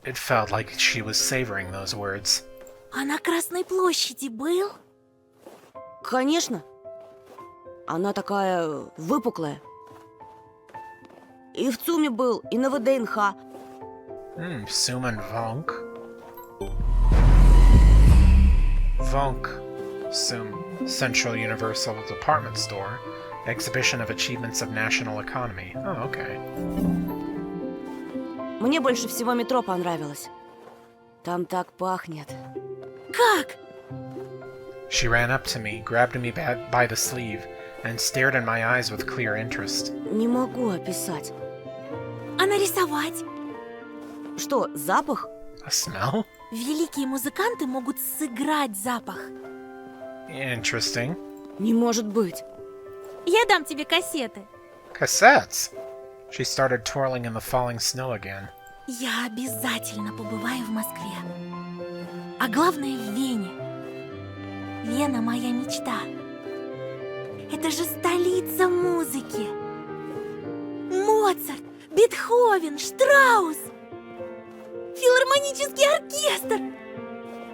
It felt like she was savoring those words. А на Красной площади был? Конечно. Она такая выпуклая. И в ЦУМе был, и на ВДНХ. Suman Vonk? Vonk, Sum, Central Universal Department Store, Exhibition of Achievements of National Economy. Oh, okay. Мне больше всего метро понравилось. Там так пахнет. Как? She ran up to me, grabbed me by the sleeve, and stared in my eyes with clear interest. Не могу описать. А нарисовать? Что, запах? A smell? Великие музыканты могут сыграть запах. Interesting. Не может быть. Я дам тебе кассеты. Cassettes? She started twirling in the falling snow again. Я обязательно побываю в Москве. А главное, в Вене. Вена — моя мечта. Это же столица музыки. Моцарт, Бетховен, Штраус, филармонический оркестр,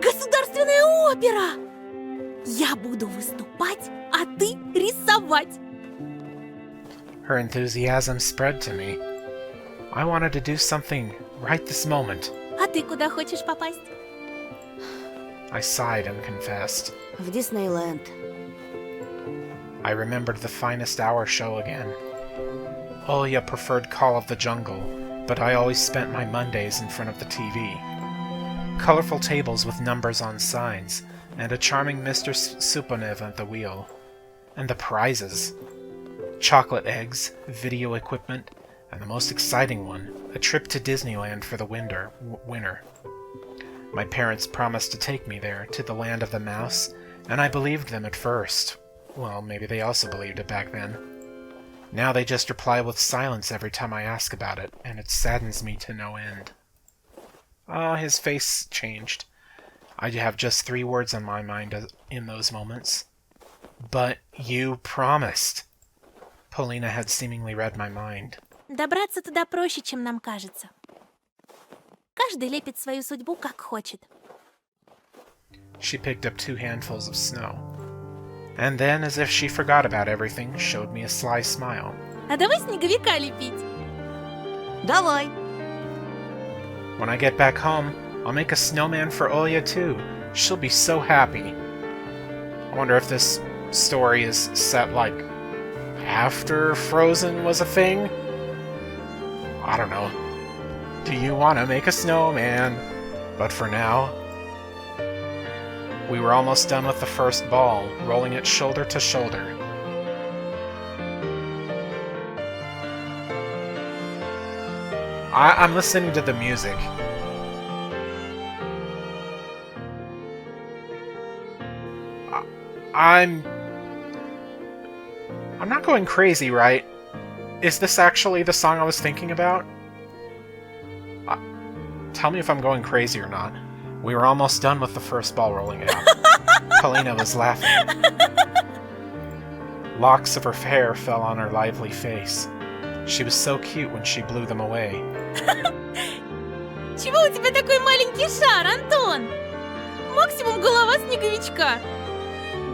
государственная опера. Я буду выступать, а ты рисовать. Her enthusiasm spread to me. I wanted to do something right this moment. А ты куда хочешь попасть? I sighed and confessed. В Диснейленд. I remembered the Finest Hour show again. Olya preferred Call of the Jungle, but I always spent my Mondays in front of the TV. Colorful tables with numbers on signs, and a charming Mr. Suponev at the wheel. And the prizes. Chocolate eggs, video equipment, and the most exciting one, a trip to Disneyland for the winter. My parents promised to take me there, to the land of the mouse, and I believed them at first. Well, maybe they also believed it back then. Now they just reply with silence every time I ask about it, and it saddens me to no end. Ah, his face changed. I have just 3 words on my mind in those moments. But you promised. Polina had seemingly read my mind. Добраться туда проще, чем нам кажется. Каждый лепит свою судьбу, как хочет. She picked up 2 handfuls of snow. And then, as if she forgot about everything, showed me a sly smile. А давай снеговика лепить. Давай. When I get back home, I'll make a snowman for Olya too. She'll be so happy. I wonder if this story is set like after Frozen was a thing? I don't know. Do you want to make a snowman? But for now... We were almost done with the first ball, rolling it shoulder to shoulder. I'm listening to the music. I'm not going crazy, right? Is this actually the song I was thinking about? Tell me if I'm going crazy or not. We were almost done with the first ball rolling out. Polina was laughing. Locks of her hair fell on her lively face. She was so cute when she blew them away. Чего у тебя такой маленький шар, Антон? Максимум голова снеговичка.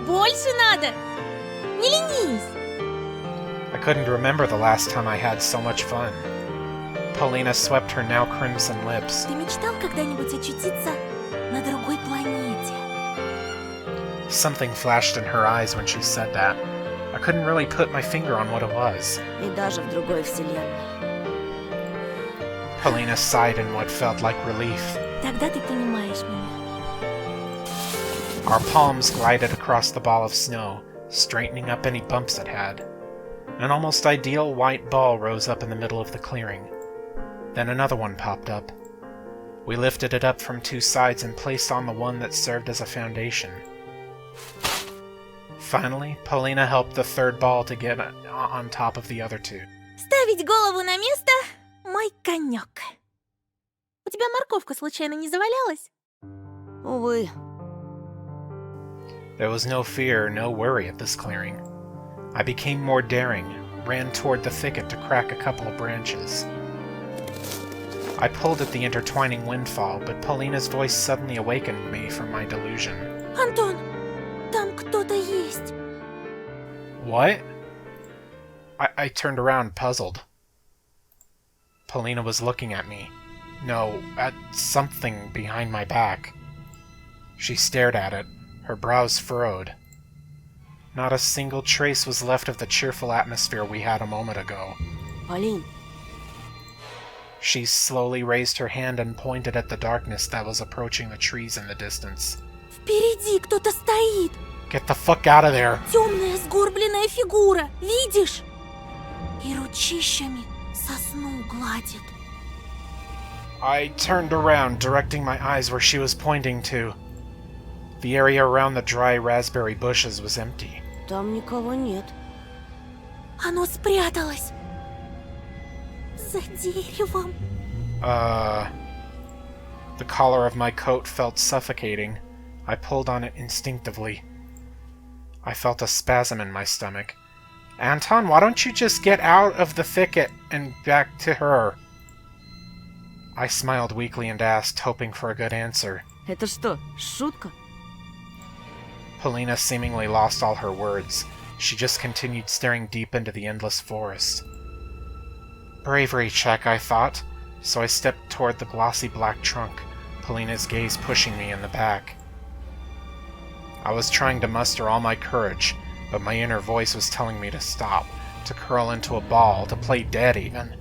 Больше надо. Не ленись. I couldn't remember the last time I had so much fun. Polina swept her now crimson lips. Ты мечтал когда-нибудь очутиться на другой планете? Something flashed in her eyes when she said that. I couldn't really put my finger on what it was. И даже в другой вселенной. Polina sighed in what felt like relief. Тогда ты понимаешь меня. Our palms glided across the ball of snow, straightening up any bumps it had. An almost ideal white ball rose up in the middle of the clearing. Then another one popped up. We lifted it up from 2 sides and placed on the one that served as a foundation. Finally, Polina helped the 3rd ball to get on top of the other 2. Ставить голову на место — мой конек. У тебя морковка случайно не завалялась? Увы. There was no fear, no worry at this clearing. I became more daring, ran toward the thicket to crack a couple of branches. I pulled at the intertwining windfall, but Paulina's voice suddenly awakened me from my delusion. Антон, там кто-то есть. What? I turned around, puzzled. Paulina was looking at me. No, at something behind my back. She stared at it, her brows furrowed. Not a single trace was left of the cheerful atmosphere we had a moment ago. Полин, She slowly raised her hand and pointed at the darkness that was approaching the trees in the distance. Впереди кто-то стоит. Get the fuck out of there! Темная сгорбленная фигура. Видишь? И ручищами сосну гладит. I turned around, directing my eyes where she was pointing to. The area around the dry raspberry bushes was empty. там никого нет. Оно спряталось. За деревом. The collar of my coat felt suffocating. I pulled on it instinctively. I felt a spasm in my stomach. Anton, why don't you just get out of the thicket and back to her? I smiled weakly and asked, hoping for a good answer. Это что, шутка? Paulina seemingly lost all her words. She just continued staring deep into the endless forest. Bravery check, I thought, so I stepped toward the glossy black trunk, Paulina's gaze pushing me in the back. I was trying to muster all my courage, but my inner voice was telling me to stop, to curl into a ball, to play dead even.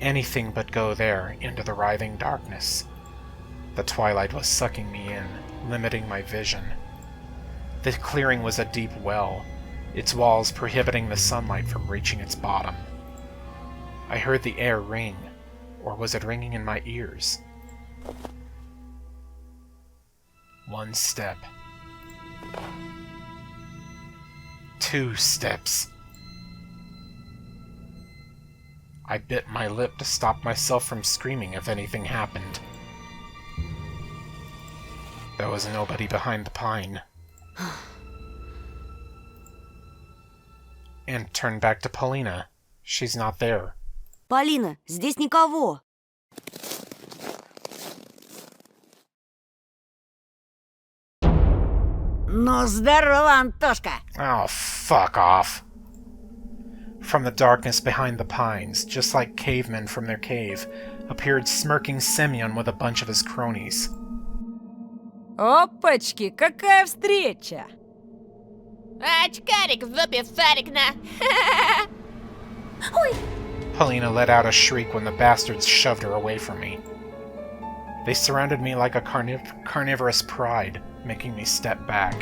Anything but go there, into the writhing darkness. The twilight was sucking me in, limiting my vision. The clearing was a deep well, its walls prohibiting the sunlight from reaching its bottom. I heard the air ring, or was it ringing in my ears? One step. 2 steps. I bit my lip to stop myself from screaming if anything happened. There was nobody behind the pine. And turned back to Paulina. She's not there. Полина, здесь никого. Ну, здорово, Антошка! Oh, fuck off. From the darkness behind the pines, just like cavemen from their cave, appeared smirking Semyon with a bunch of his cronies. Опачки, какая встреча! Очкарик в зубе Сарикна. Ой! Paulina let out a shriek when the bastards shoved her away from me. They surrounded me like a carnivorous pride, making me step back.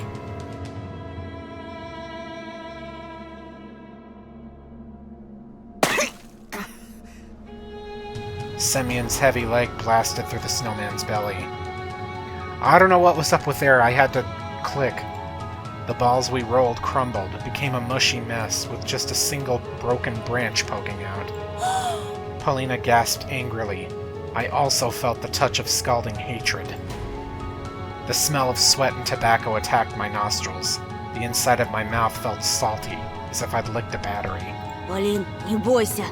Semyon's heavy leg blasted through the snowman's belly. I don't know what was up with air, I had to click. The balls we rolled crumbled, became a mushy mess with just a single broken branch poking out. Paulina gasped angrily. I also felt the touch of scalding hatred. The smell of sweat and tobacco attacked my nostrils. The inside of my mouth felt salty, as if I'd licked a battery. Полин, не бойся.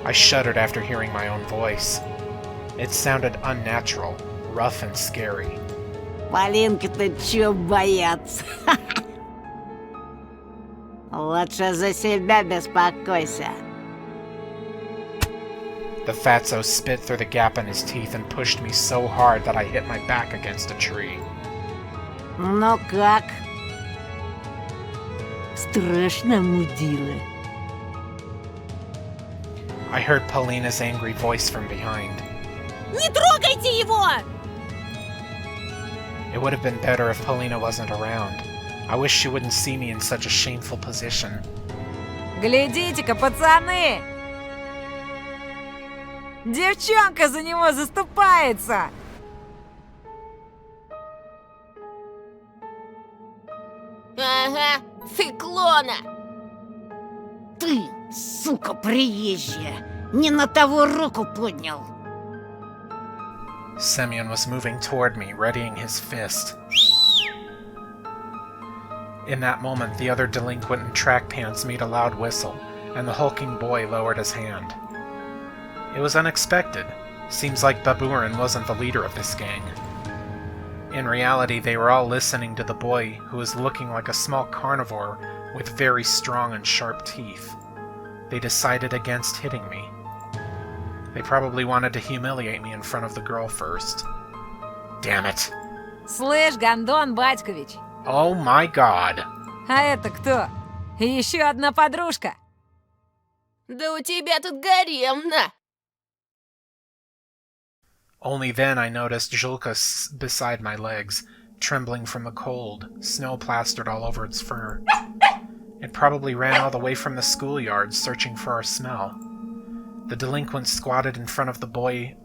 I shuddered after hearing my own voice. It sounded unnatural, rough and scary. Полинка-то чё бояться? Лучше за себя беспокойся. The fatso spit through the gap in his teeth and pushed me so hard that I hit my back against a tree. Ну как? Страшно, мудила. I heard Paulina's angry voice from behind. Не трогайте его! It would have been better if Paulina wasn't around. I wish she wouldn't see me in such a shameful position. Глядите-ка, пацаны! Девчонка за него заступается! Ага, циклона! Ты, сука приезжая, не на того руку поднял. Semyon was moving toward me, readying his fist. In that moment, the other delinquent in track pants made a loud whistle, and the hulking boy lowered his hand. It was unexpected. Seems like Baburin wasn't the leader of this gang. In reality, they were all listening to the boy who was looking like a small carnivore with very strong and sharp teeth. They decided against hitting me. They probably wanted to humiliate me in front of the girl first. Damn it. Слышь, Гондон Батькович, Oh my god. а это кто? Еще одна подружка. Да у тебя тут гаремно. Only then I noticed Julka beside my legs, trembling from the cold, snow plastered all over its fur. It probably ran all the way from the schoolyard, searching for our smell. The delinquent squatted in front of the boy,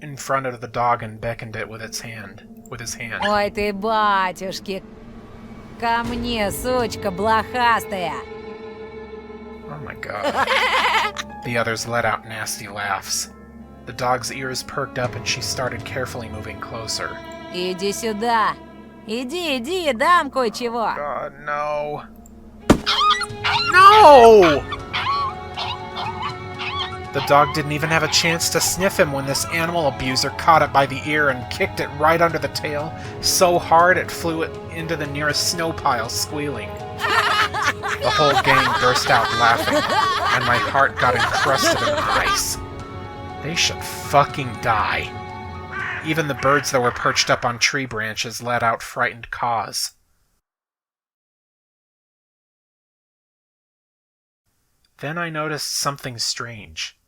in front of the dog, and beckoned it with his hand. Ой ты, батюшки. Ко мне, сучка блохастая. Oh my god. The others let out nasty laughs. The dog's ears perked up and she started carefully moving closer. Иди сюда. Иди, дам кое-чего. God, no. No! The dog didn't even have a chance to sniff him when this animal abuser caught it by the ear and kicked it right under the tail so hard it flew it into the nearest snow pile, squealing. The whole gang burst out laughing, and my heart got encrusted in ice. They should fucking die. Even the birds that were perched up on tree branches let out frightened caws. Then I noticed something strange.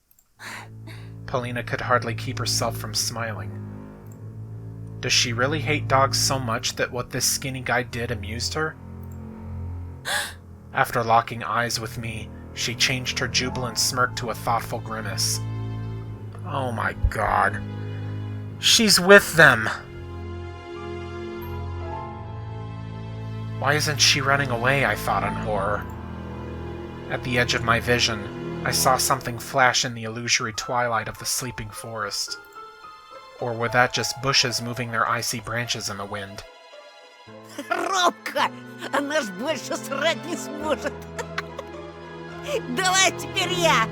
Polina could hardly keep herself from smiling. Does she really hate dogs so much that what this skinny guy did amused her? After locking eyes with me, she changed her jubilant smirk to a thoughtful grimace. Oh my god. She's with them! Why isn't she running away, I thought in horror. At the edge of my vision, I saw something flash in the illusory twilight of the sleeping forest. Or were that just bushes moving their icy branches in the wind? Робка! Она ж больше срать не сможет. Давай теперь я.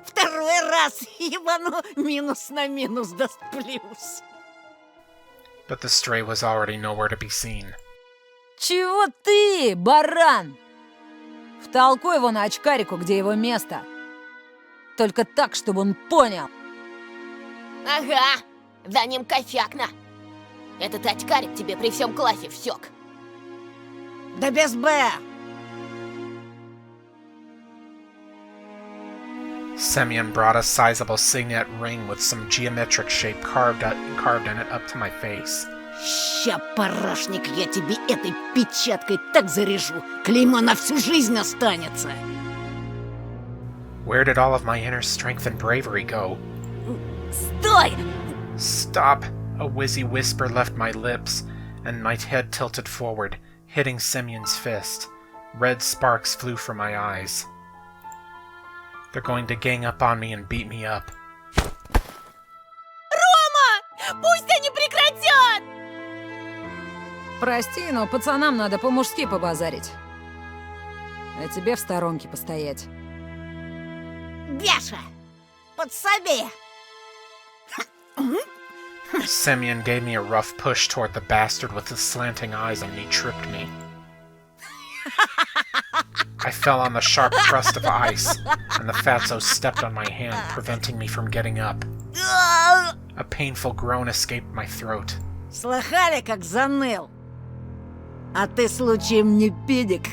Второй раз ебану минус на минус даст плюс. But the stray was already nowhere to be seen. Чего ты, баран? Втолкуй его на очкарику, где его место. Только так, чтобы он понял. Ага, за ним кофякна. Этот очкарик тебе при всем классе всек. Да без Б. Semyon brought a sizable signet ring with some geometric shape carved in it up to my face. Ща, парашник, я тебе этой печаткой так заряжу. Клеймо на всю жизнь останется. Where did all of my inner strength and bravery go? Стой! Stop! A wheezy whisper left my lips, and my head tilted forward, hitting Semyon's fist. Red sparks flew from my eyes. They're going to gang up on me and beat me up. Пусть они прекратят! Прости, но пацанам надо по-мужски побазарить. А тебе в сторонке постоять. Бяша, подсоби. Semyon gave me a rough push toward the bastard with his slanting eyes and he tripped me. I fell on the sharp crust of ice, and the fatso stepped on my hand, preventing me from getting up. A painful groan escaped my throat. Слыхали, как заныл? А ты случаем не педик?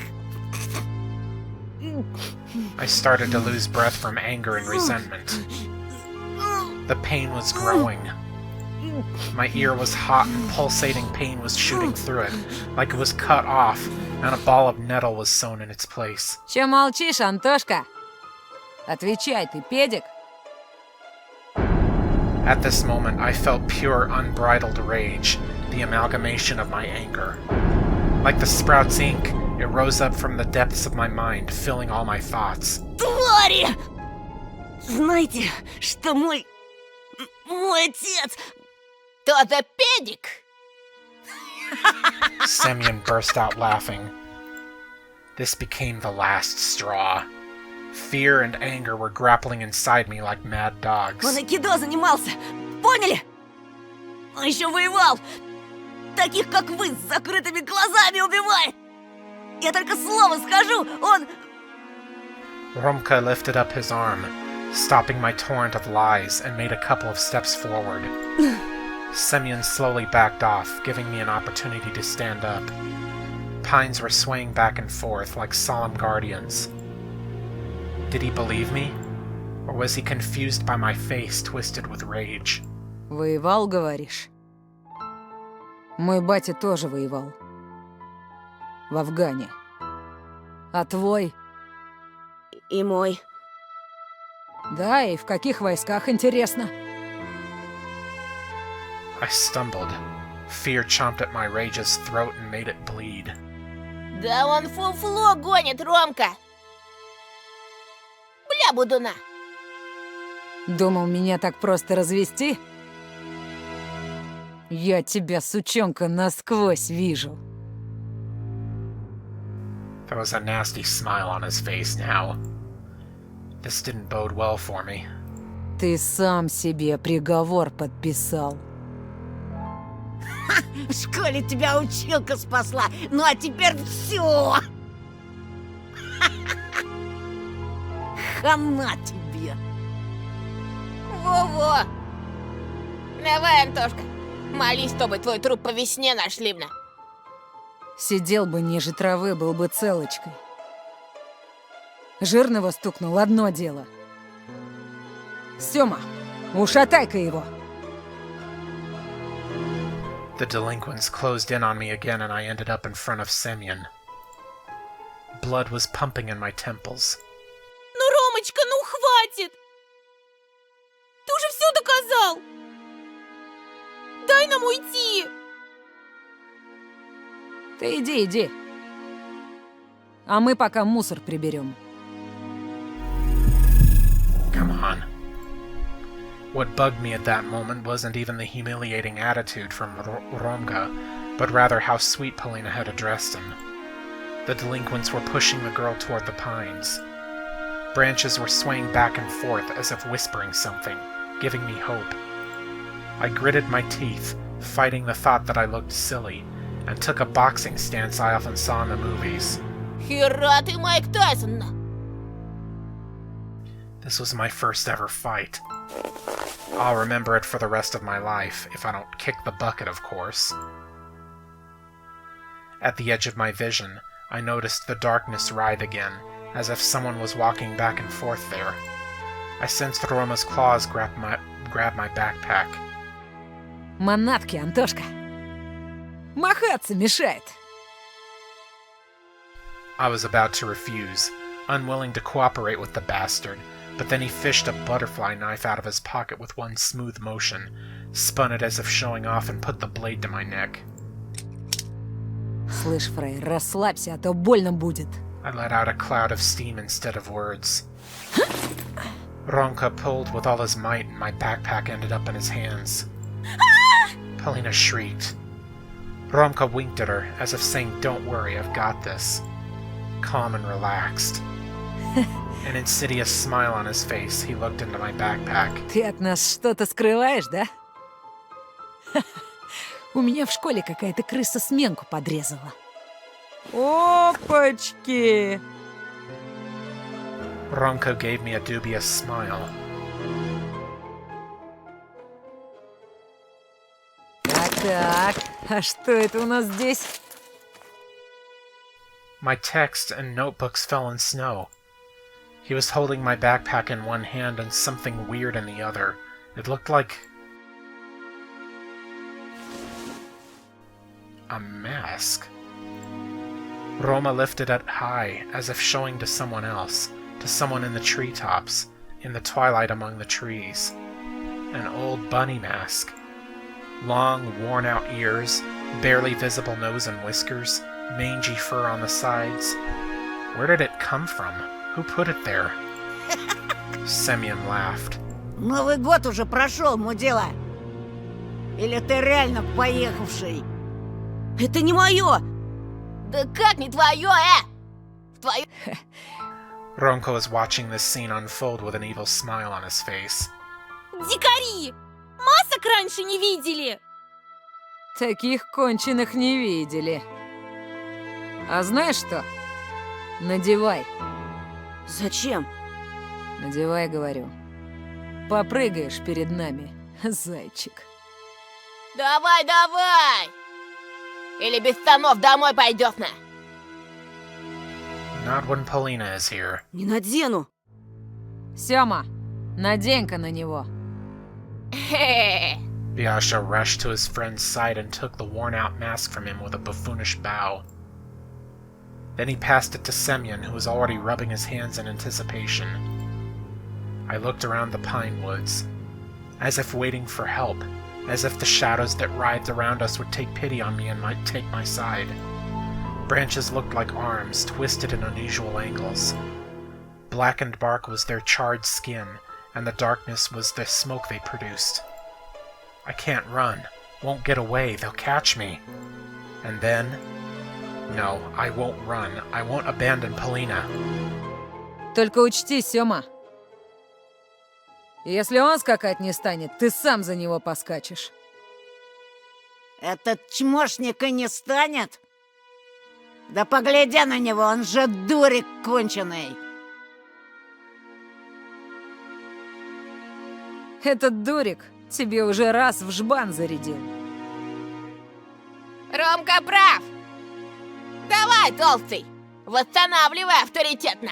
I started to lose breath from anger and resentment. The pain was growing. My ear was hot and pulsating pain was shooting through it, like it was cut off, and a ball of nettle was sewn in its place. Че молчишь, Антошка? Отвечай, ты педик? At this moment, I felt pure, unbridled rage, the amalgamation of my anger. Like the Sprouts ink, it rose up from the depths of my mind, filling all my thoughts. Твари! Знаете, что мой отец... Кто за педик? Semyon burst out laughing. This became the last straw. Fear and anger were grappling inside me like mad dogs. Он айкидо занимался, поняли? Он еще воевал. Таких, как вы, с закрытыми глазами убивает. Я только слово скажу, он... Romka lifted up his arm, stopping my torrent of lies, and made a couple of steps forward. Semyon slowly backed off, giving me an opportunity to stand up. Pines were swaying back and forth like solemn guardians. Did he believe me? Or was he confused by my face twisted with rage? Воевал, говоришь? Мой батя тоже воевал. В Афгане. А твой? И мой. Да, и в каких войсках, интересно? I stumbled. Fear chomped at my rage's throat and made it bleed. Да он фуфло гонит, Ромка. Бля, будуна. Думал, меня так просто развести? Я тебя, сучонка, насквозь вижу. There was a nasty smile on his face now. This didn't bode well for me. Ты сам себе приговор подписал. В школе тебя училка спасла, ну а теперь все. Хана тебе. Во-во. Давай, Антошка, молись, чтобы твой труп по весне нашли б. Сидел бы ниже травы, был бы целочкой. Жирного стукнул, одно дело. Сёма, ушатай-ка его. The delinquents closed in on me again and I ended up in front of Semyon. Blood was pumping in my temples. Ну, Ромочка, ну хватит. Ты уже все доказал. Дай нам уйти. Ты иди, иди. А мы пока мусор приберем. Come on. What bugged me at that moment wasn't even the humiliating attitude from Romka, but rather how sweet Polina had addressed him. The delinquents were pushing the girl toward the pines. Branches were swaying back and forth as if whispering something, giving me hope. I gritted my teeth, fighting the thought that I looked silly, and took a boxing stance I often saw in the movies. Хера ты, Майк Тайсон. This was my first ever fight. I'll remember it for the rest of my life, if I don't kick the bucket, of course. At the edge of my vision, I noticed the darkness writhe again, as if someone was walking back and forth there. I sensed Roma's claws grab my backpack. Манатки, Антошка. Махаться мешает. I was about to refuse, unwilling to cooperate with the bastard, but then he fished a butterfly knife out of his pocket with one smooth motion, spun it as if showing off, and put the blade to my neck. Слышь, Фрей, расслабься, а то больно будет. I let out a cloud of steam instead of words. Ronka pulled with all his might, and my backpack ended up in his hands. Polina shrieked. Romka winked at her, as if saying, "Don't worry, I've got this." Calm and relaxed. An insidious smile on his face, he looked into my backpack. Ты от нас что-то скрываешь, да? У меня в школе какая-то крыса сменку подрезала. Опачки! Ronka gave me a dubious smile. Так, а что это у нас здесь? My text and notebooks fell in snow. He was holding my backpack in one hand and something weird in the other. It looked like a mask. Roma lifted it high, as if showing to someone else, to someone in the treetops, in the twilight among the trees. An old bunny mask. Long, worn-out ears, barely visible nose and whiskers, mangy fur on the sides. Where did it come from? Who put it there? Semyon laughed. Новый год уже прошел, мудила. Или ты реально поехавший? Это не мое! Да как не твое, Твое... Ronko is watching this scene unfold with an evil smile on his face. Дикари! Масок раньше не видели! Таких конченых не видели. А знаешь что? Надевай. Зачем? Надевай, говорю. Попрыгаешь перед нами, зайчик. Давай, давай! Или без штанов домой пойдет на. Not when Polina is here. Не надену. Сёма, надень-ка на него. Хе-хе. Yasha rushed to his friend's side and took the worn-out mask from him with a buffoonish bow. Then he passed it to Semyon, who was already rubbing his hands in anticipation. I looked around the pine woods, as if waiting for help, as if the shadows that writhed around us would take pity on me and might take my side. Branches looked like arms, twisted in unusual angles. Blackened bark was their charred skin, and the darkness was the smoke they produced. I can't run. Won't get away. They'll catch me. And then... No, I won't run. I won't abandon Polina. Только учти, Сёма. Если он скакать не станет, ты сам за него поскачешь. Этот чмошник и не станет? Да погляди на него, он же дурик конченый. Этот дурик тебе уже раз в жбан зарядил. Ромка прав! Давай, толстый! Восстанавливай авторитетно!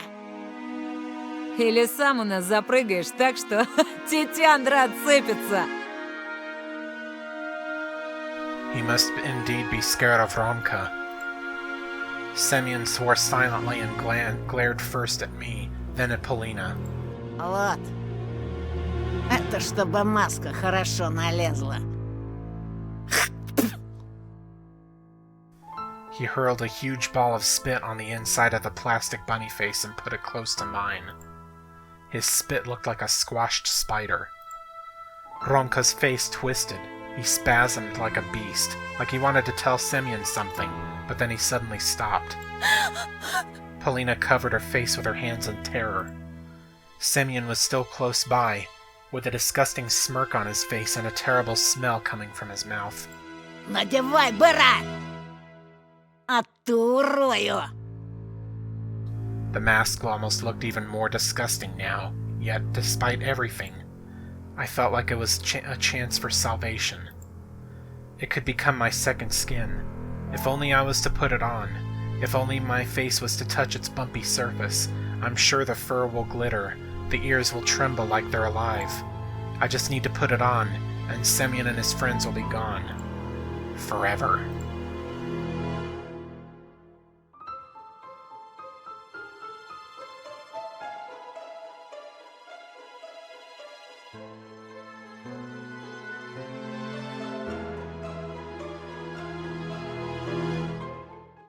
Или сам у нас запрыгаешь так, что тетяндра отцепится. He must indeed be scared of Romka. Semyon swore silently and glared first at me, then at Polina. Вот. Это чтобы маска хорошо налезла. He hurled a huge ball of spit on the inside of the plastic bunny face and put it close to mine. His spit looked like a squashed spider. Romka's face twisted. He spasmed like a beast, like he wanted to tell Semyon something, but then he suddenly stopped. Polina covered her face with her hands in terror. Semyon was still close by, with a disgusting smirk on his face and a terrible smell coming from his mouth. Надевай, баран! А ты урою! The mask almost looked even more disgusting now, yet, despite everything, I felt like it was a chance for salvation. It could become my second skin. If only I was to put it on. If only my face was to touch its bumpy surface. I'm sure the fur will glitter. The ears will tremble like they're alive. I just need to put it on, and Semyon and his friends will be gone. Forever.